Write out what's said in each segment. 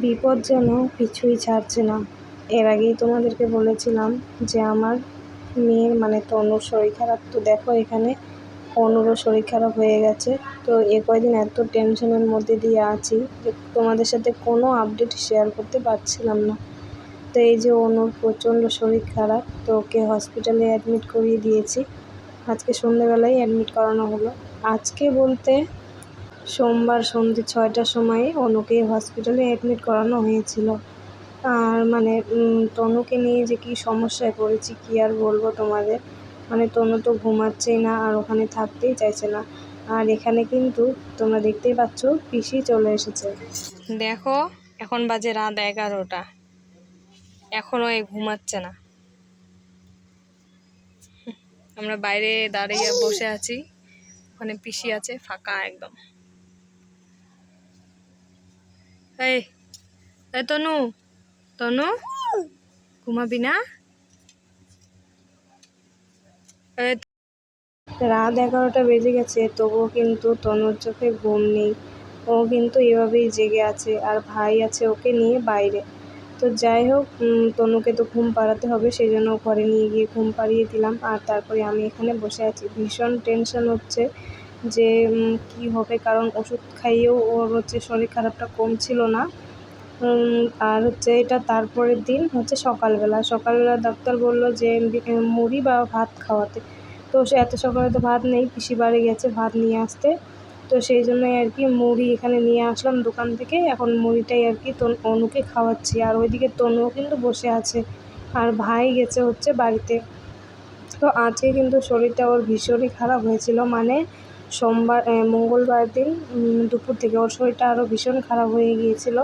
বিপদ যেন পিছুই ছাড়ছে না। এর আগেই তোমাদেরকে বলেছিলাম যে আমার মেয়ের মানে তনুর শরীর খারাপ। তো দেখো এখানে অনুরও শরীর খারাপ হয়ে গেছে। তো কয়দিন এত টেনশনের মধ্যে দিয়ে আছি যে তোমাদের সাথে কোনো আপডেট শেয়ার করতে পারছিলাম না। তো এই যে অনুর প্রচণ্ড শরীর খারাপ, তো ওকে হসপিটালে অ্যাডমিট করিয়ে দিয়েছি। আজকে সন্ধ্যেবেলায় অ্যাডমিট করানো হলো। আজকে বলতে সোমবার সন্ধ্যে 6টার সময় অনুকে হসপিটালে অ্যাডমিট করানো হয়েছিল। আর মানে তনুকে নিয়ে যে কী সমস্যায় পড়েছি কী আর বলবো তোমাদের। মানে তনু তো ঘুমাচ্ছেই না আর ওখানে থাকতেই চাইছে না। আর এখানে কিন্তু তোমরা দেখতেই পাচ্ছ পিসি চলে এসেছে। দেখো এখন বাজে রাত 11টা, এখনও ঘুমাচ্ছে না। আমরা বাইরে দাঁড়িয়ে বসে আছি, ওখানে পিসি আছে, ফাঁকা একদম। এই তনু, তনু ঘুমাবি না? রাত 11টা বেজে গেছে, তবুও কিন্তু তনুর চোখে ঘুম নেই। ও কিন্তু এভাবেই জেগে আছে, আর ভাই আছে ওকে নিয়ে বাইরে। তো যাই হোক, তনুকে তো ঘুম পাড়াতে হবে, সেই জন্য ঘরে নিয়ে গিয়ে ঘুম পাড়িয়ে দিলাম। আর তারপরে আমি এখানে বসে আছি, ভীষণ টেনশন হচ্ছে যে কি হবে, কারণ ওষুধ খাইয়েও ওর হচ্ছে শরীর খারাপটা কমছিল না। আর হচ্ছে এটা তারপরের দিন হচ্ছে সকালবেলা ডাক্তার বলল যে মুড়ি বা ভাত খাওয়াতে। তো সে এত সকালে তো ভাত নেই, পিসি বাড়ি গেছে ভাত নিয়ে আসতে। তো সেই জন্যই আর কি মুড়ি এখানে নিয়ে আসলাম দোকান থেকে। এখন মুড়িটাই আর কি অনুকে খাওয়াচ্ছি। আর ওইদিকে তনুও কিন্তু বসে আছে, আর ভাই গেছে হচ্ছে বাড়িতে। তো আজকে কিন্তু শরীরটা ওর ভীষণই খারাপ হয়েছিল, মানে মঙ্গলবার দিন দুপুর থেকে ওর শরীরটা আরও ভীষণ খারাপ হয়ে গিয়েছিল।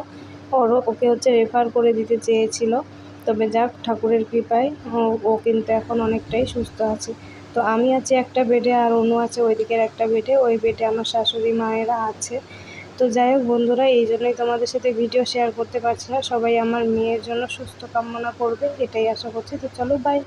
ওকে হচ্ছে রেফার করে দিতে চেয়েছিল, তবে যাক ঠাকুরের কৃপায় ও কিন্তু এখন অনেকটাই সুস্থ আছে। তো আমি আছি একটা বেডে, আর অনু আছে ওই দিকের একটা বেডে। ওই বেডে আমার শাশুড়ি মায়েরা আছে। তো যাই হোক বন্ধুরা, এই জন্যই তোমাদের সাথে ভিডিও শেয়ার করতে পারছি না। সবাই আমার মেয়ের জন্য সুস্থ কামনা করবে, এটাই আশা করছি। তো চলো বাই।